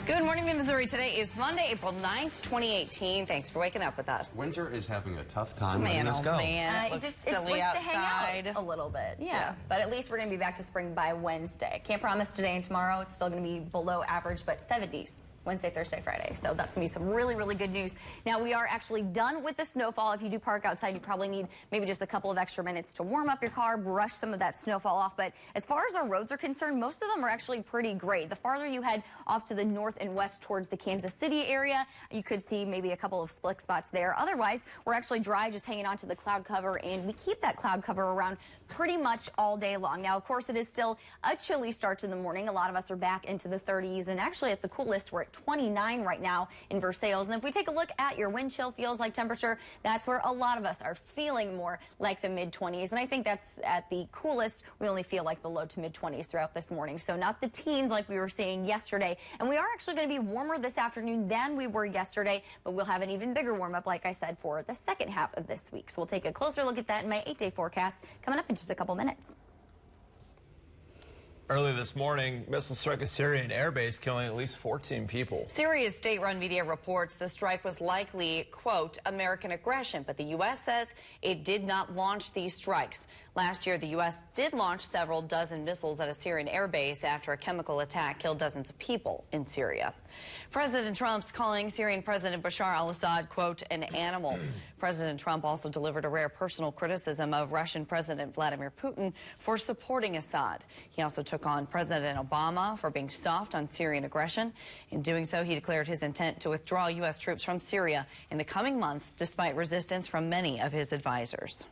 Good morning, Missouri. Today is Monday, April 9th, 2018. Thanks for waking up with us. Winter is having a tough time letting us go. Man, it looks silly outside. To hang out a little bit, yeah. But at least we're going to be back to spring by Wednesday. Can't promise today and tomorrow. It's still going to be below average, but 70s. Wednesday, Thursday, Friday. So that's going to be some really, really good news. Now, we are actually done with the snowfall. If you do park outside, you probably need maybe just a couple of extra minutes to warm up your car, brush some of that snowfall off. But as far as our roads are concerned, most of them are actually pretty great. The farther you head off to the north and west towards the Kansas City area, you could see maybe a couple of slick spots there. Otherwise, we're actually dry, just hanging on to the cloud cover, and we keep that cloud cover around pretty much all day long. Now, of course, it is still a chilly start to the morning. A lot of us are back into the 30s, and actually at the coolest, we're at 29 right now in Versailles. And if we take a look at your wind chill feels like temperature, that's where a lot of us are feeling more like the mid-20s. And I think that's at the coolest. We only feel like the low to mid-20s throughout this morning. So not the teens like we were seeing yesterday. And we are actually going to be warmer this afternoon than we were yesterday, but we'll have an even bigger warm-up, like I said, for the second half of this week. So we'll take a closer look at that in my 8-day forecast coming up in just a couple minutes. Early this morning, missiles struck a Syrian airbase, killing at least 14 people. Syria's state-run media reports the strike was likely, quote, American aggression, but the U.S. says it did not launch these strikes. Last year, the U.S. did launch several dozen missiles at a Syrian airbase after a chemical attack killed dozens of people in Syria. President Trump's calling Syrian President Bashar al-Assad, quote, an animal. President Trump also delivered a rare personal criticism of Russian President Vladimir Putin for supporting Assad. He also took on President Obama for being soft on Syrian aggression. In doing so, he declared his intent to withdraw U.S. troops from Syria in the coming months, despite resistance from many of his advisors.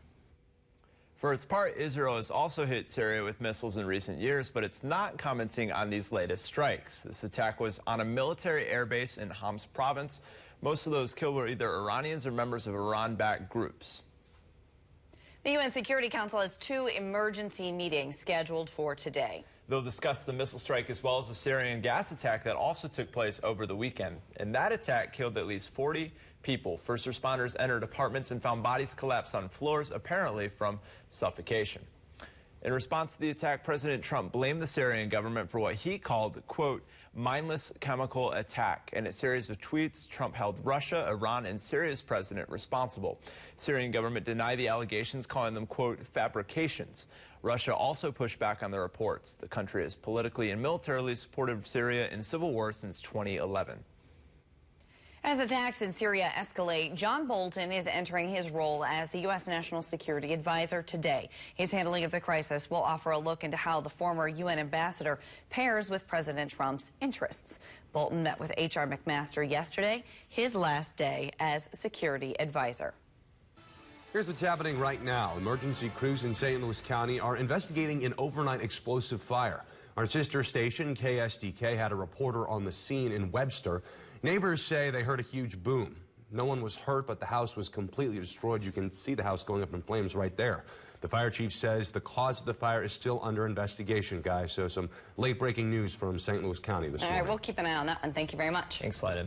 For its part, Israel has also hit Syria with missiles in recent years, but it's not commenting on these latest strikes. This attack was on a military airbase in Homs province. Most of those killed were either Iranians or members of Iran-backed groups. The UN Security Council has 2 emergency meetings scheduled for today. They'll discuss the missile strike as well as the Syrian gas attack that also took place over the weekend. And that attack killed at least 40 people. First responders entered apartments and found bodies collapsed on floors, apparently from suffocation. In response to the attack, President Trump blamed the Syrian government for what he called, quote, mindless chemical attack. In a series of tweets, Trump held Russia, Iran, and Syria's president responsible. Syrian government denied the allegations, calling them, quote, fabrications. Russia also pushed back on the reports. The country has politically and militarily supported Syria in civil war since 2011. As attacks in Syria escalate, John Bolton is entering his role as the U.S. National Security Advisor today. His handling of the crisis will offer a look into how the former UN ambassador pairs with President Trump's interests. Bolton met with H.R. McMaster yesterday, his last day as Security Advisor. Here's what's happening right now. Emergency crews in St. Louis County are investigating an overnight explosive fire. Our sister station, KSDK, had a reporter on the scene in Webster. Neighbors say they heard a huge boom. No one was hurt, but the house was completely destroyed. You can see the house going up in flames right there. The fire chief says the cause of the fire is still under investigation, guys. So some late-breaking news from St. Louis County this morning. All right, we'll keep an eye on that one. Thank you very much. Thanks, Lyden.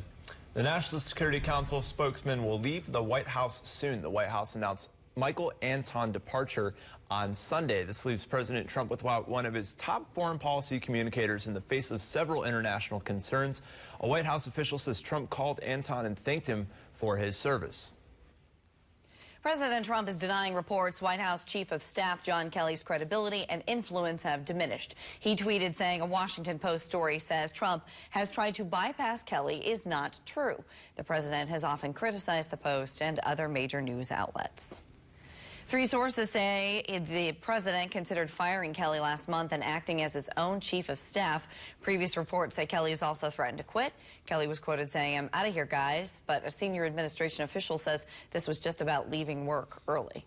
The National Security Council spokesman will leave the White House soon. The White House announced Michael Anton departure on Sunday. This leaves President Trump without one of his top foreign policy communicators in the face of several international concerns. A White House official says Trump called Anton and thanked him for his service. President Trump is denying reports White House Chief of Staff John Kelly's credibility and influence have diminished. He tweeted saying a Washington Post story says Trump has tried to bypass Kelly is not true. The president has often criticized the Post and other major news outlets. 3 sources say the president considered firing Kelly last month and acting as his own chief of staff. Previous reports say Kelly has also threatened to quit. Kelly was quoted saying, "I'm out of here, guys," but a senior administration official says this was just about leaving work early.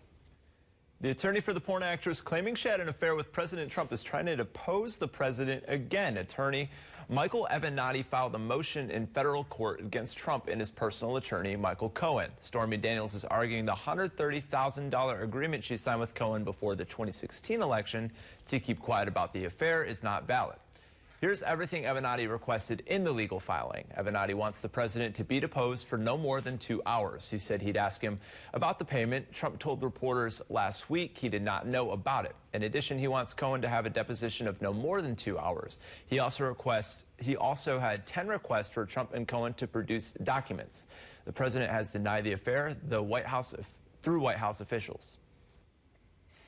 The attorney for the porn actress claiming she had an affair with President Trump is trying to depose the president again. Attorney Michael Avenatti filed a motion in federal court against Trump and his personal attorney, Michael Cohen. Stormy Daniels is arguing the $130,000 agreement she signed with Cohen before the 2016 election to keep quiet about the affair is not valid. Here's everything Avenatti requested in the legal filing. Avenatti wants the president to be deposed for no more than 2 hours. He said he'd ask him about the payment. Trump told reporters last week he did not know about it. In addition, he wants Cohen to have a deposition of no more than 2 hours. He also had 10 requests for Trump and Cohen to produce documents. The president has denied the affair through White House officials.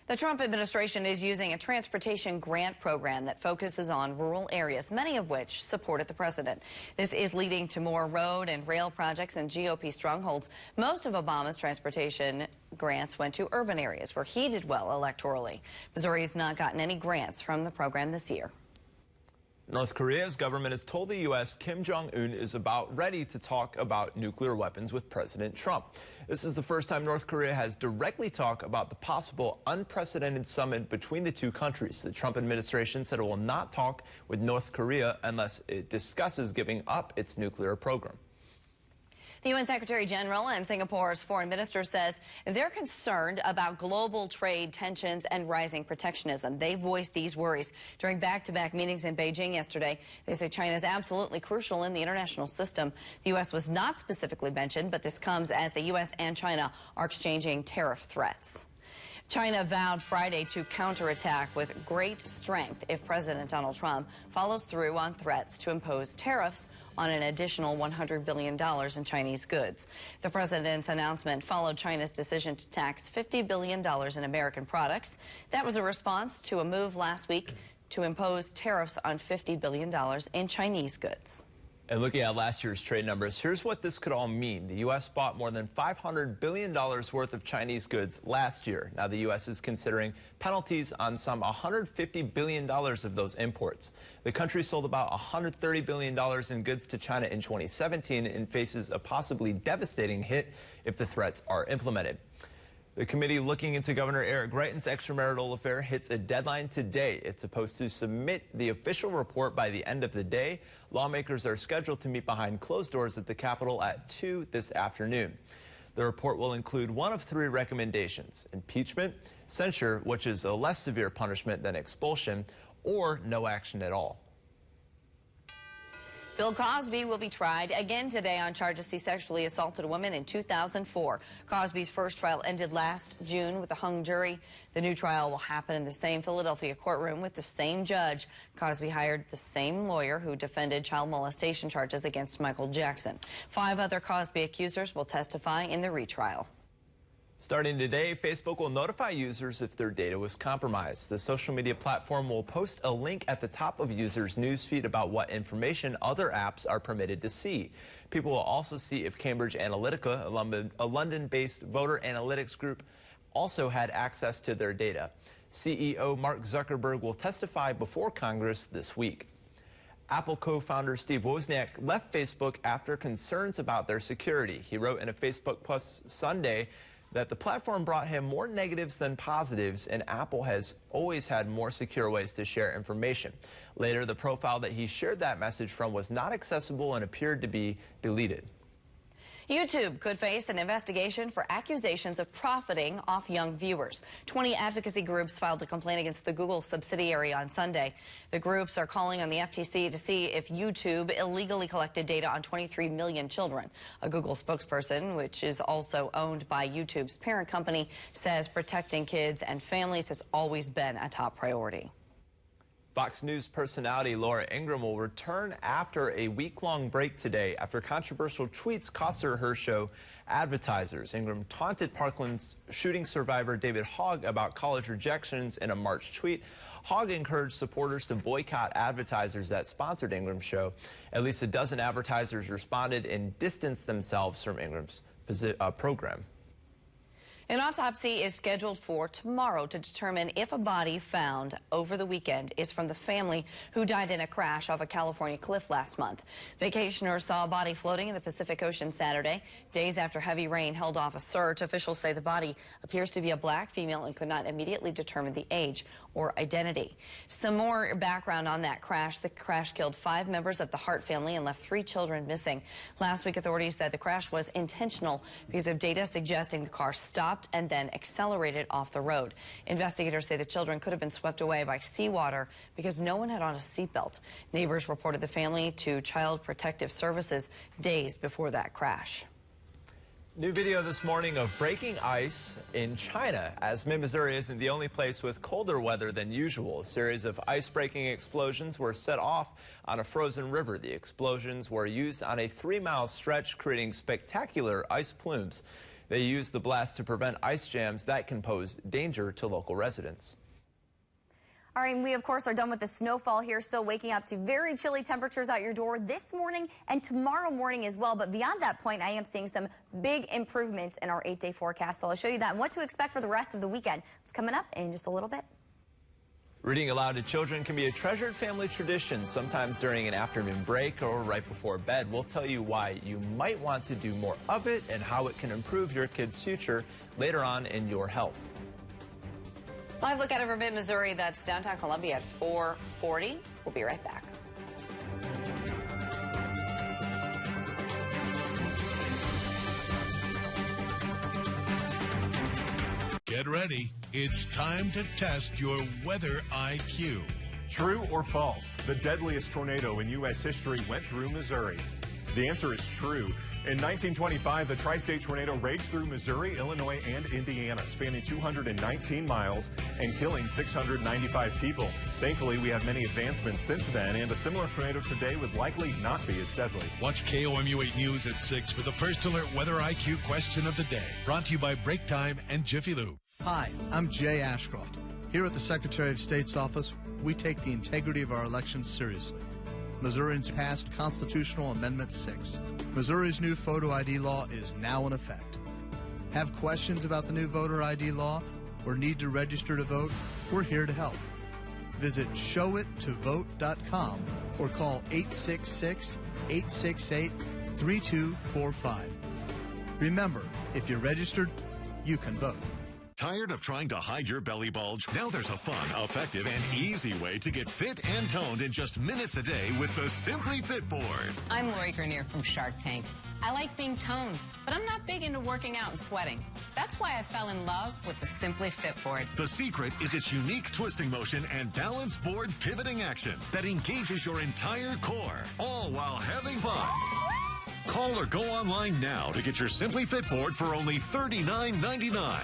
The Trump administration is using a transportation grant program that focuses on rural areas, many of which supported the president. This is leading to more road and rail projects in GOP strongholds. Most of Obama's transportation grants went to urban areas where he did well electorally. Missouri's not gotten any grants from the program this year. North Korea's government has told the U.S. Kim Jong-un is about ready to talk about nuclear weapons with President Trump. This is the first time North Korea has directly talked about the possible unprecedented summit between the two countries. The Trump administration said it will not talk with North Korea unless it discusses giving up its nuclear program. The UN Secretary General and Singapore's foreign minister says they're concerned about global trade tensions and rising protectionism. They voiced these worries during back-to-back meetings in Beijing yesterday. They say China is absolutely crucial in the international system. The U.S. was not specifically mentioned, but this comes as the U.S. and China are exchanging tariff threats. China vowed Friday to counterattack with great strength if President Donald Trump follows through on threats to impose tariffs on an additional $100 billion in Chinese goods. The president's announcement followed China's decision to tax $50 billion in American products. That was a response to a move last week to impose tariffs on $50 billion in Chinese goods. And looking at last year's trade numbers, here's what this could all mean. The U.S. bought more than $500 billion worth of Chinese goods last year. Now the U.S. is considering penalties on some $150 billion of those imports. The country sold about $130 billion in goods to China in 2017 and faces a possibly devastating hit if the threats are implemented. The committee looking into Governor Eric Greitens' extramarital affair hits a deadline today. It's supposed to submit the official report by the end of the day. Lawmakers are scheduled to meet behind closed doors at the Capitol at 2 this afternoon. The report will include one of 3 recommendations: impeachment, censure, which is a less severe punishment than expulsion, or no action at all. Bill Cosby will be tried again today on charges he sexually assaulted a woman in 2004. Cosby's first trial ended last June with a hung jury. The new trial will happen in the same Philadelphia courtroom with the same judge. Cosby hired the same lawyer who defended child molestation charges against Michael Jackson. 5 other Cosby accusers will testify in the retrial. Starting today, Facebook will notify users if their data was compromised. The social media platform will post a link at the top of users' newsfeed about what information other apps are permitted to see. People will also see if Cambridge Analytica, a London-based voter analytics group, also had access to their data. CEO Mark Zuckerberg will testify before Congress this week. Apple co-founder Steve Wozniak left Facebook after concerns about their security. He wrote in a Facebook post Sunday that the platform brought him more negatives than positives, and Apple has always had more secure ways to share information. Later, the profile that he shared that message from was not accessible and appeared to be deleted. YouTube could face an investigation for accusations of profiting off young viewers. 20 advocacy groups filed a complaint against the Google subsidiary on Sunday. The groups are calling on the FTC to see if YouTube illegally collected data on 23 million children. A Google spokesperson, which is also owned by YouTube's parent company, says protecting kids and families has always been a top priority. Fox News personality Laura Ingraham will return after a week-long break today after controversial tweets cost her show advertisers. Ingraham taunted Parkland's shooting survivor David Hogg about college rejections in a March tweet. Hogg encouraged supporters to boycott advertisers that sponsored Ingram's show. At least a dozen advertisers responded and distanced themselves from Ingram's program. An autopsy is scheduled for tomorrow to determine if a body found over the weekend is from the family who died in a crash off a California cliff last month. Vacationers saw a body floating in the Pacific Ocean Saturday. Days after heavy rain held off a search, officials say the body appears to be a black female and could not immediately determine the age or identity. Some more background on that crash. The crash killed 5 members of the Hart family and left 3 children missing. Last week, authorities said the crash was intentional because of data suggesting the car stopped stopped and then accelerated off the road. Investigators say the children could have been swept away by seawater because no one had on a seatbelt. Neighbors reported the family to Child Protective Services days before that crash. New video this morning of breaking ice in China, as Missouri isn't the only place with colder weather than usual. A series of ice-breaking explosions were set off on a frozen river. The explosions were used on a 3-mile stretch, creating spectacular ice plumes. They used the blast to prevent ice jams that can pose danger to local residents. All right, and we, of course, are done with the snowfall here, still waking up to very chilly temperatures out your door this morning and tomorrow morning as well. But beyond that point, I am seeing some big improvements in our 8-day forecast. So I'll show you that and what to expect for the rest of the weekend. It's coming up in just a little bit. Reading aloud to children can be a treasured family tradition, sometimes during an afternoon break or right before bed. We'll tell you why you might want to do more of it and how it can improve your kid's future later on in Your Health. Live look at it for mid-Missouri. That's downtown Columbia at 4:40. We'll be right back. Get ready. It's time to test your weather IQ. True or false? The deadliest tornado in U.S. history went through Missouri. The answer is true. In 1925, the tri-state tornado raged through Missouri, Illinois, and Indiana, spanning 219 miles and killing 695 people. Thankfully, we have many advancements since then, and a similar tornado today would likely not be as deadly. Watch KOMU 8 News at 6 for the First Alert Weather IQ question of the day. Brought to you by Break Time and Jiffy Lube. Hi, I'm Jay Ashcroft. Here at the Secretary of State's office, we take the integrity of our elections seriously. Missourians passed Constitutional Amendment 6. Missouri's new photo ID law is now in effect. Have questions about the new voter ID law or need to register to vote? We're here to help. Visit showittovote.com or call 866-868-3245. Remember, if you're registered, you can vote. Tired of trying to hide your belly bulge? Now there's a fun, effective, and easy way to get fit and toned in just minutes a day with the Simply Fit board. I'm Lori Grenier from Shark Tank. I like being toned, but I'm not big into working out and sweating. That's why I fell in love with the Simply Fit board. The secret is its unique twisting motion and balanced board pivoting action that engages your entire core, all while having fun. Call or go online now to get your Simply Fit board for only $39.99.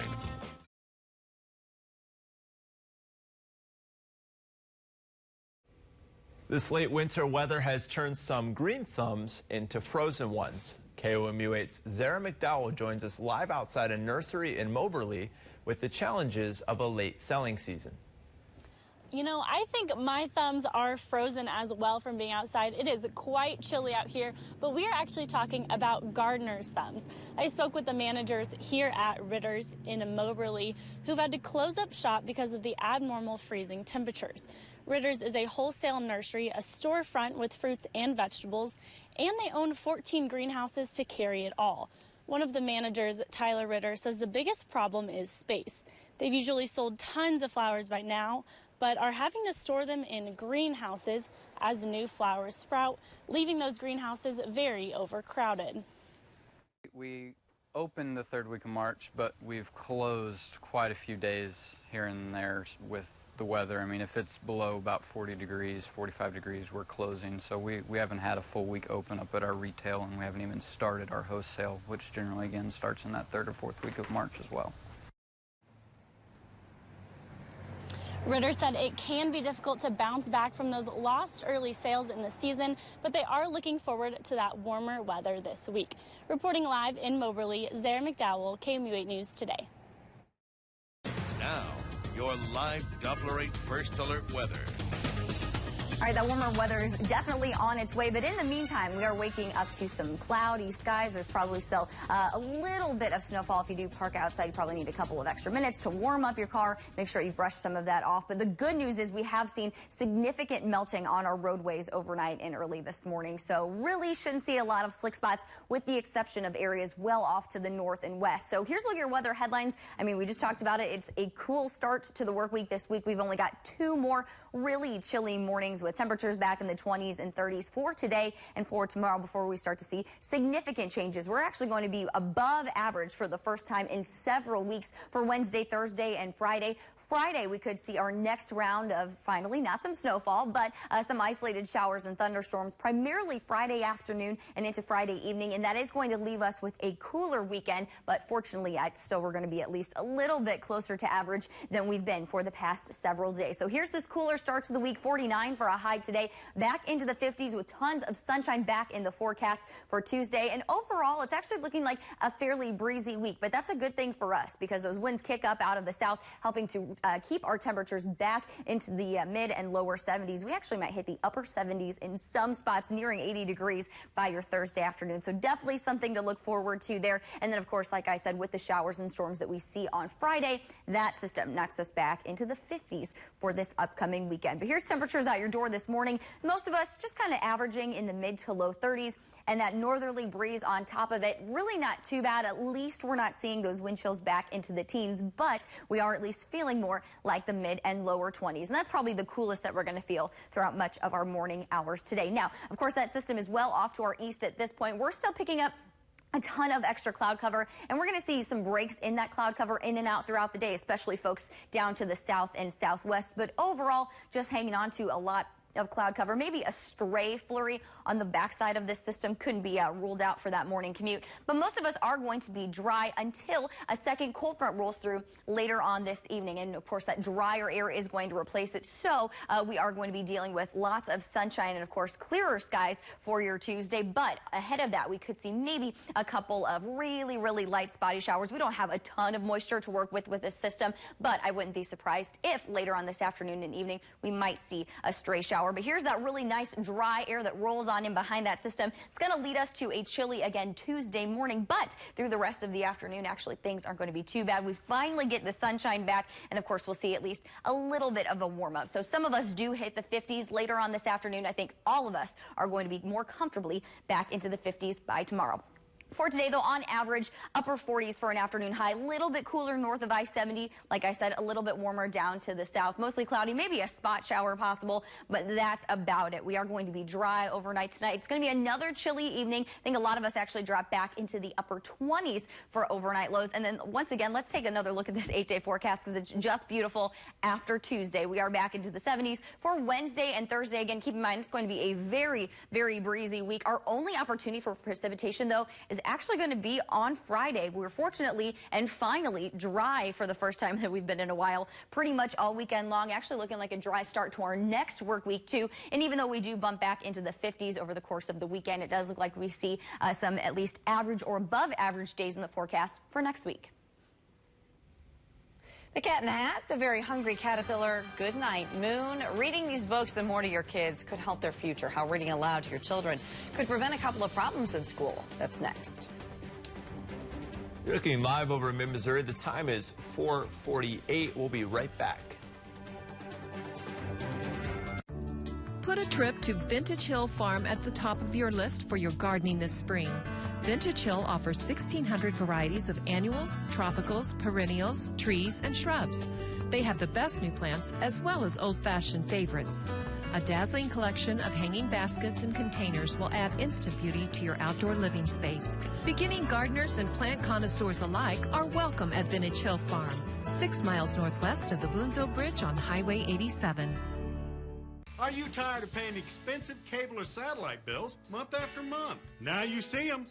This late winter weather has turned some green thumbs into frozen ones. KOMU 8's Zara McDowell joins us live outside a nursery in Moberly with the challenges of a late selling season. You know, I think my thumbs are frozen as well from being outside. It is quite chilly out here, but we are actually talking about gardener's thumbs. I spoke with the managers here at Ritter's in Moberly who've had to close up shop because of the abnormal freezing temperatures. Ritter's is a wholesale nursery, a storefront with fruits and vegetables, and they own 14 greenhouses to carry it all. One of the managers, Tyler Ritter, says the biggest problem is space. They've usually sold tons of flowers by now, but are having to store them in greenhouses as new flowers sprout, leaving those greenhouses very overcrowded. We opened the third week of March, but we've closed quite a few days here and there with the weather. I mean, if it's below about 40 degrees, 45 degrees, we're closing. So we haven't had a full week open up at our retail, and we haven't even started our wholesale, which generally, again, starts in that third or fourth week of March as well. Ritter said it can be difficult to bounce back from those lost early sales in the season, but they are looking forward to that warmer weather this week. Reporting live in Moberly, Zara McDowell, KOMU 8 News Today. Now, your live Doppler 8 First Alert weather. All right, that warmer weather is definitely on its way, but in the meantime, we are waking up to some cloudy skies. There's probably still a little bit of snowfall. If you do park outside, you probably need a couple of extra minutes to warm up your car. Make sure you brush some of that off. But the good news is we have seen significant melting on our roadways overnight and early this morning. So really shouldn't see a lot of slick spots with the exception of areas well off to the north and west. So here's a look at your weather headlines. I mean, we just talked about it. It's a cool start to the work week this week. We've only got 2 more really chilly mornings with with temperatures back in the 20s and 30s for today and for tomorrow before we start to see significant changes. We're actually going to be above average for the first time in several weeks for Wednesday, Thursday, and Friday. Friday, we could see our next round of, finally, not some snowfall, but some isolated showers and thunderstorms, primarily Friday afternoon and into Friday evening, and that is going to leave us with a cooler weekend, but fortunately, we're going to be at least a little bit closer to average than we've been for the past several days. So here's this cooler start to the week, 49 for a high today, back into the 50s with tons of sunshine back in the forecast for Tuesday, and overall, it's actually looking like a fairly breezy week, but that's a good thing for us because those winds kick up out of the south, helping to keep our temperatures back into the mid and lower 70s. We actually might hit the upper 70s in some spots, nearing 80 degrees by your Thursday afternoon. So definitely something to look forward to there. And then, of course, like I said, with the showers and storms that we see on Friday, that system knocks us back into the 50s for this upcoming weekend. But here's temperatures out your door this morning. Most of us just kind of averaging in the mid to low 30s. And that northerly breeze on top of it, really not too bad. At least we're not seeing those wind chills back into the teens, but we are at least feeling more like the mid and lower 20s. And that's probably the coolest that we're going to feel throughout much of our morning hours today. Now, of course, that system is well off to our east at this point. We're still picking up a ton of extra cloud cover, and we're going to see some breaks in that cloud cover in and out throughout the day, especially folks down to the south and southwest. But overall, just hanging on to a lot of cloud cover. Maybe a stray flurry on the backside of this system couldn't be ruled out for that morning commute. But most of us are going to be dry until a second cold front rolls through later on this evening. And of course, that drier air is going to replace it. So we are going to be dealing with lots of sunshine and, of course, clearer skies for your Tuesday. But ahead of that, we could see maybe a couple of really, really light spotty showers. We don't have a ton of moisture to work with this system, but I wouldn't be surprised if later on this afternoon and evening we might see a stray shower. But here's that really nice dry air that rolls on in behind that system. It's going to lead us to a chilly again Tuesday morning, but through the rest of the afternoon, actually, things aren't going to be too bad. We finally get the sunshine back, and of course, we'll see at least a little bit of a warm up. So some of us do hit the 50s later on this afternoon. I think all of us are going to be more comfortably back into the 50s by tomorrow. For today, though, on average, upper 40s for an afternoon high. A little bit cooler north of I-70. Like I said, a little bit warmer down to the south. Mostly cloudy, maybe a spot shower possible, but that's about it. We are going to be dry overnight tonight. It's going to be another chilly evening. I think a lot of us actually drop back into the upper 20s for overnight lows. And then once again, let's take another look at this 8-day forecast because it's just beautiful. After Tuesday, we are back into the 70s. For Wednesday and Thursday, again, keep in mind, it's going to be a very, very breezy week. Our only opportunity for precipitation, though, is actually going to be on Friday. We're fortunately and finally dry for the first time that we've been in a while, pretty much all weekend long. Actually looking like a dry start to our next work week too. And even though we do bump back into the 50s over the course of the weekend, it does look like we see some at least average or above average days in the forecast for next week. The Cat in the Hat, The Very Hungry Caterpillar, Good Night Moon. Reading these books and more to your kids could help their future. How reading aloud to your children could prevent a couple of problems in school. That's next. You're looking live over in mid-Missouri. The time is 4:48. We'll be right back. Put a trip to Vintage Hill Farm at the top of your list for your gardening this spring. Vintage Hill offers 1,600 varieties of annuals, tropicals, perennials, trees, and shrubs. They have the best new plants as well as old-fashioned favorites. A dazzling collection of hanging baskets and containers will add instant beauty to your outdoor living space. Beginning gardeners and plant connoisseurs alike are welcome at Vintage Hill Farm, 6 miles northwest of the Boonville Bridge on Highway 87. Are you tired of paying expensive cable or satellite bills month after month? Now you see them.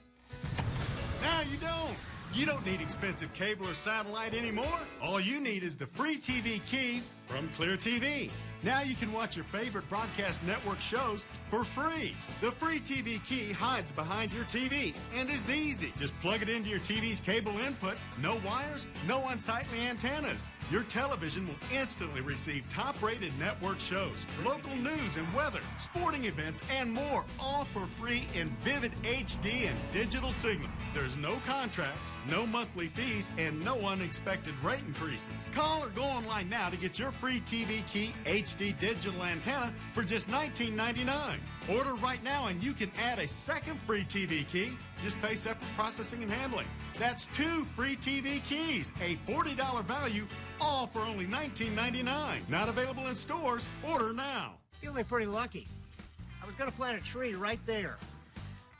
Now you don't. You don't need expensive cable or satellite anymore. All you need is the free TV key from Clear TV. Now you can watch your favorite broadcast network shows for free. The free TV key hides behind your TV and is easy. Just plug it into your TV's cable input. No wires, no unsightly antennas. Your television will instantly receive top-rated network shows, local news and weather, sporting events, and more, all for free in vivid HD and digital signal. There's no contracts, no monthly fees, and no unexpected rate increases. Call or go online now to get your free TV Key HD digital antenna for just $19.99. Order right now and you can add a second free TV key. Just pay separate processing and handling. That's 2 free TV keys, a $40 value, all for only $19.99. Not available in stores. Order now. Feeling pretty lucky. I was going to plant a tree right there,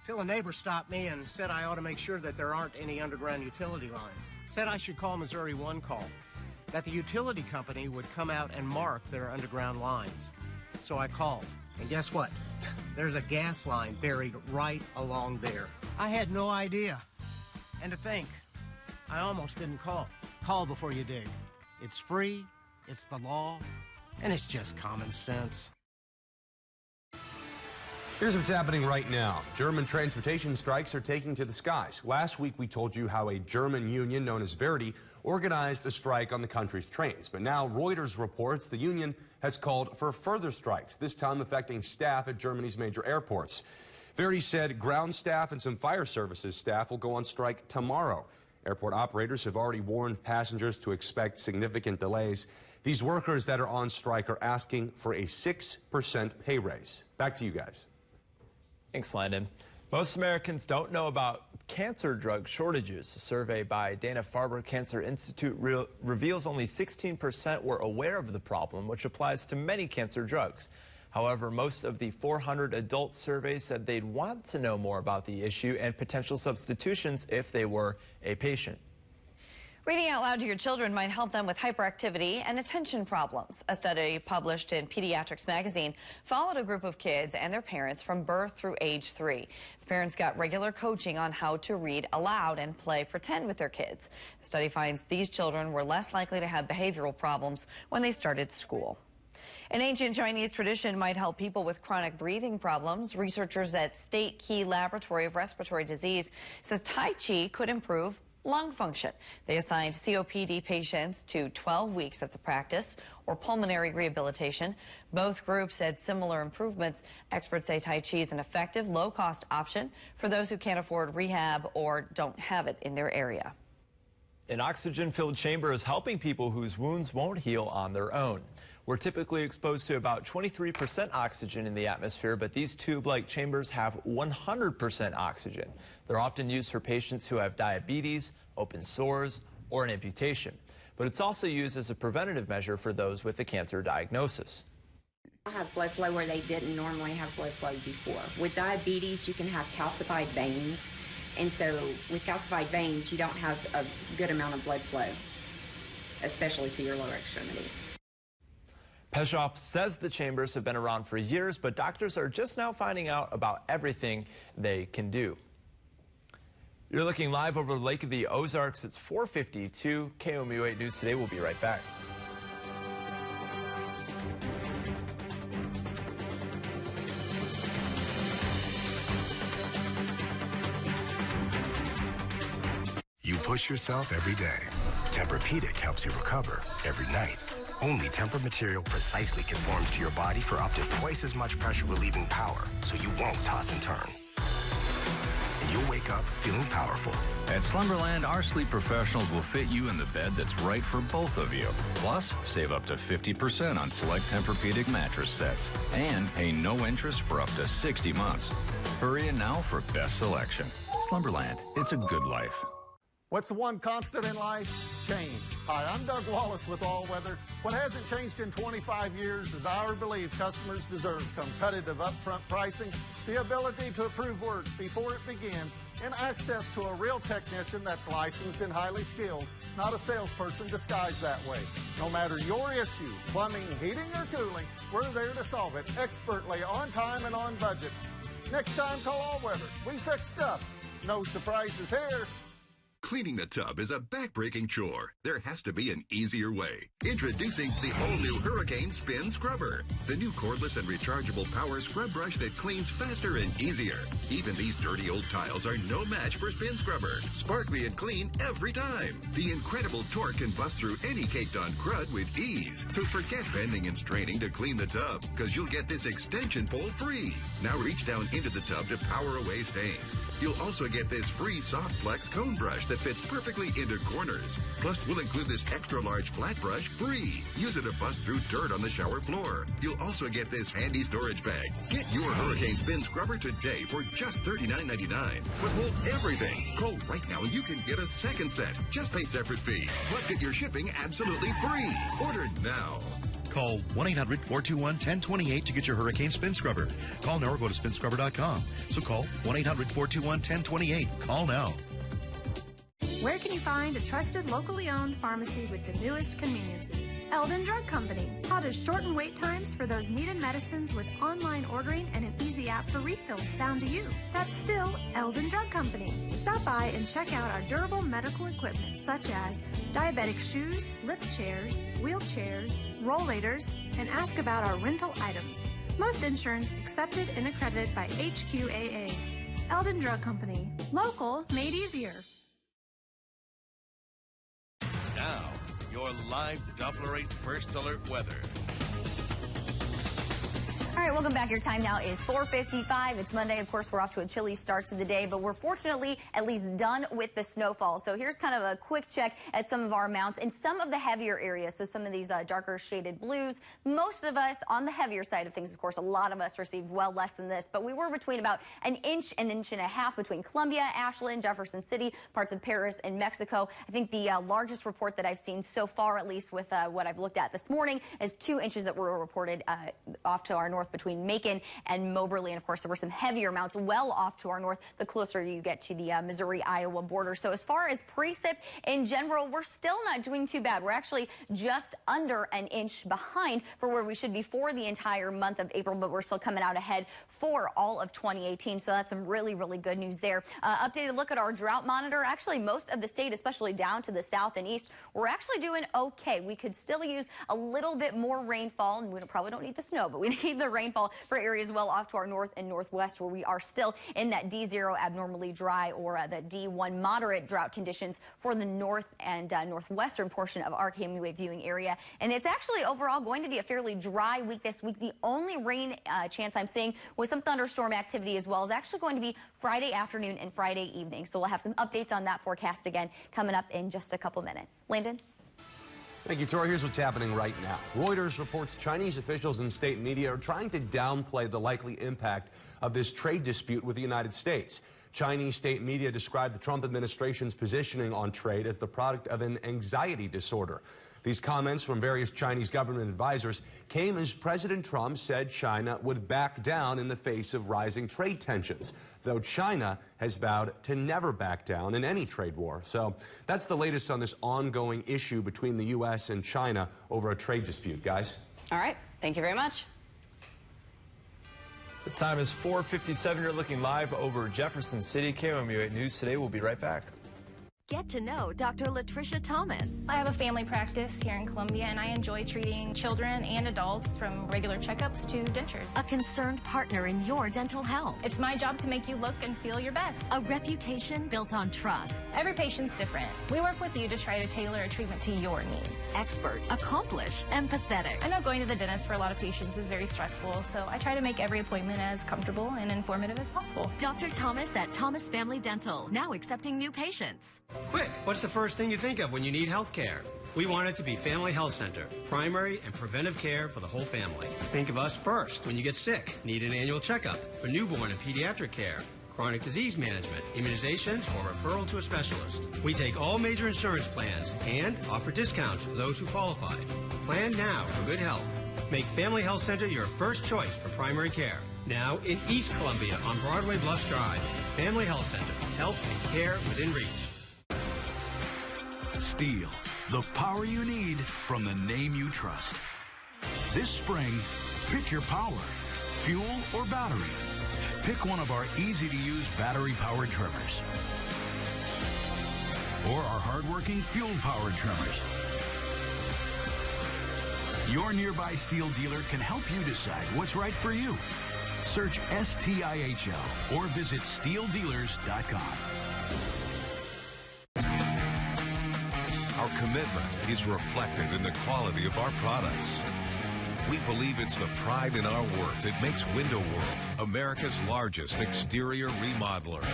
till a neighbor stopped me and said I ought to make sure that there aren't any underground utility lines. Said I should call Missouri One Call, that the utility company would come out and mark their underground lines. So I called, and guess what? There's a gas line buried right along there. I had no idea. And to think, I almost didn't call. Call before you dig. It's free, it's the law, and it's just common sense. Here's what's happening right now. German transportation strikes are taking to the skies. Last week, we told you how a German union known as Verdi organized a strike on the country's trains. But now Reuters reports the union has called for further strikes, this time affecting staff at Germany's major airports. Verdi said ground staff and some fire services staff will go on strike tomorrow. Airport operators have already warned passengers to expect significant delays. These workers that are on strike are asking for a 6% pay raise. Back to you guys. Thanks, Landon. Most Americans don't know about cancer drug shortages. A survey by Dana-Farber Cancer Institute reveals only 16% were aware of the problem, which applies to many cancer drugs. However, most of the 400 adult surveys said they'd want to know more about the issue and potential substitutions if they were a patient. Reading out loud to your children might help them with hyperactivity and attention problems. A study published in Pediatrics magazine followed a group of kids and their parents from birth through age 3. The parents got regular coaching on how to read aloud and play pretend with their kids. The study finds these children were less likely to have behavioral problems when they started school. An ancient Chinese tradition might help people with chronic breathing problems. Researchers at State Key Laboratory of Respiratory Disease says Tai Chi could improve lung function. They assigned COPD patients to 12 weeks of the practice or pulmonary rehabilitation. Both groups had similar improvements. Experts say Tai Chi is an effective, low-cost option for those who can't afford rehab or don't have it in their area. An oxygen-filled chamber is helping people whose wounds won't heal on their own. We're typically exposed to about 23% oxygen in the atmosphere, but these tube-like chambers have 100% oxygen. They're often used for patients who have diabetes, open sores, or an amputation. But it's also used as a preventative measure for those with a cancer diagnosis. I have blood flow where they didn't normally have blood flow before. With diabetes, you can have calcified veins. And so with calcified veins, you don't have a good amount of blood flow, especially to your lower extremities. Peshoff says the chambers have been around for years, but doctors are just now finding out about everything they can do. You're looking live over the Lake of the Ozarks. It's 4:52. KOMU 8 News Today. We'll be right back. You push yourself every day. Tempur-Pedic helps you recover every night. Only Tempur material precisely conforms to your body for up to twice as much pressure-relieving power, so you won't toss and turn. And you'll wake up feeling powerful. At Slumberland, our sleep professionals will fit you in the bed that's right for both of you. Plus, save up to 50% on select Tempur-Pedic mattress sets. And pay no interest for up to 60 months. Hurry in now for best selection. Slumberland, it's a good life. What's the one constant in life? Change. Hi, I'm Doug Wallace with All Weather. What hasn't changed in 25 years is our belief customers deserve competitive upfront pricing, the ability to approve work before it begins, and access to a real technician that's licensed and highly skilled, not a salesperson disguised that way. No matter your issue, plumbing, heating, or cooling, we're there to solve it expertly, on time and on budget. Next time, call All Weather. We fix stuff. No surprises here. Cleaning the tub is a back-breaking chore. There has to be an easier way. Introducing the all-new Hurricane Spin Scrubber, the new cordless and rechargeable power scrub brush that cleans faster and easier. Even these dirty old tiles are no match for Spin Scrubber. Sparkly and clean every time. The incredible torque can bust through any caked-on crud with ease. So forget bending and straining to clean the tub, because you'll get this extension pole free. Now reach down into the tub to power away stains. You'll also get this free Soft Flex cone brush that fits perfectly into corners. Plus, we'll include this extra large flat brush free. Use it to bust through dirt on the shower floor. You'll also get this handy storage bag. Get your Hurricane Spin Scrubber today for just $39.99. But hold everything. Call right now and you can get a second set. Just pay separate fee. Plus, get your shipping absolutely free. Order now. Call 1-800-421-1028 to get your Hurricane Spin Scrubber. Call now or go to spinscrubber.com. So call 1-800-421-1028. Call now. Where can you find a trusted, locally owned pharmacy with the newest conveniences? Eldon Drug Company. How to shorten wait times for those needed medicines with online ordering and an easy app for refills sound to you? That's still Eldon Drug Company. Stop by and check out our durable medical equipment such as diabetic shoes, lift chairs, wheelchairs, rollators, and ask about our rental items. Most insurance accepted and accredited by HQAA. Eldon Drug Company. Local made easier. Now, your live Doppler 8 First Alert weather. All right, welcome back. Your time now is 4:55. It's Monday. Of course, we're off to a chilly start to the day, but we're fortunately at least done with the snowfall. So here's kind of a quick check at some of our amounts in some of the heavier areas. So some of these darker shaded blues. Most of us on the heavier side of things, of course, a lot of us received well less than this, but we were between about an inch and a half between Columbia, Ashland, Jefferson City, parts of Paris, and Mexico. I think the largest report that I've seen so far, at least with what I've looked at this morning, is 2 inches that were reported off to our north between Macon and Moberly. And of course, there were some heavier amounts well off to our north the closer you get to the Missouri-Iowa border. So as far as precip in general, we're still not doing too bad. We're actually just under an inch behind for where we should be for the entire month of April, but we're still coming out ahead for all of 2018. So that's some really, really good news there. Updated look at our drought monitor. Actually, most of the state, especially down to the south and east, we're actually doing okay. We could still use a little bit more rainfall, and we probably don't need the snow, but we need the rainfall for areas well off to our north and northwest, where we are still in that D0 abnormally dry or the D1 moderate drought conditions for the north and northwestern portion of our KMUA viewing area. And it's actually overall going to be a fairly dry week this week. The only rain chance I'm seeing with some thunderstorm activity as well is actually going to be Friday afternoon and Friday evening. So we'll have some updates on that forecast again coming up in just a couple minutes. Landon? Thank you, Tori. Here's what's happening right now. Reuters reports Chinese officials and state media are trying to downplay the likely impact of this trade dispute with the United States. Chinese state media described the Trump administration's positioning on trade as the product of an anxiety disorder. These comments from various Chinese government advisors came as President Trump said China would back down in the face of rising trade tensions, though China has vowed to never back down in any trade war. So that's the latest on this ongoing issue between the U.S. and China over a trade dispute, guys. All right. Thank you very much. The time is 4:57. You're looking live over Jefferson City. KMUA News Today. We'll be right back. Get to know Dr. Latricia Thomas. I have a family practice here in Columbia, and I enjoy treating children and adults from regular checkups to dentures. A concerned partner in your dental health. It's my job to make you look and feel your best. A reputation built on trust. Every patient's different. We work with you to try to tailor a treatment to your needs. Expert, accomplished, empathetic. I know going to the dentist for a lot of patients is very stressful, so I try to make every appointment as comfortable and informative as possible. Dr. Thomas at Thomas Family Dental, now accepting new patients. Quick, what's the first thing you think of when you need health care? We want it to be Family Health Center, primary and preventive care for the whole family. Think of us first when you get sick, need an annual checkup, for newborn and pediatric care, chronic disease management, immunizations, or referral to a specialist. We take all major insurance plans and offer discounts for those who qualify. Plan now for good health. Make Family Health Center your first choice for primary care. Now in East Columbia on Broadway Bluffs Drive. Family Health Center, health and care within reach. Steel, the power you need from the name you trust. This spring, pick your power, fuel or battery. Pick one of our easy-to-use battery-powered trimmers or our hard-working fuel-powered trimmers. Your nearby Steel dealer can help you decide what's right for you. Search STIHL or visit steeldealers.com. Our commitment is reflected in the quality of our products. We believe it's the pride in our work that makes Window World America's largest exterior remodeler.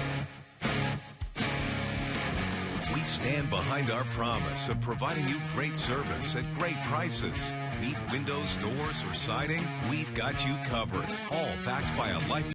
We stand behind our promise of providing you great service at great prices. Need windows, doors, or siding? We've got you covered. All backed by a lifetime